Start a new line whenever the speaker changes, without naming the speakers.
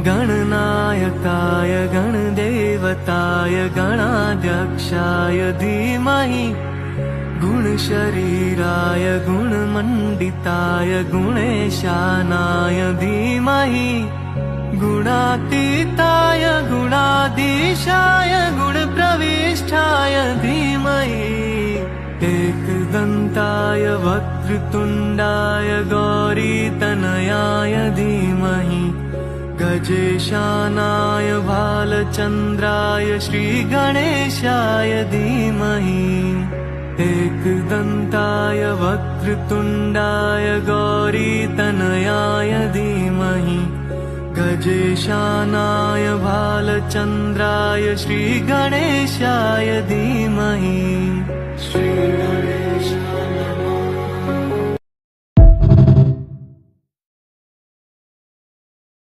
गणनायकाय गणदेवताय गणाध्यक्षाय धीमहि गुणशरीराय गुणमण्डिताय गुणेशानाय धीमहि गुणातीताय गुणाधीशाय गुणप्रविष्ठाय धीमहि एकदन्ताय वक्रतुण्डाय गौरीतनयाय धीमहि गजेशानाय भालचन्द्राय श्रीगणेशाय धीमहि एकदन्ताय वक्रतुण्डाय गौरीतनयाय धीमहि गजेशानाय भालचन्द्राय श्रीगणेशाय धीमहि श्रीगणेशाय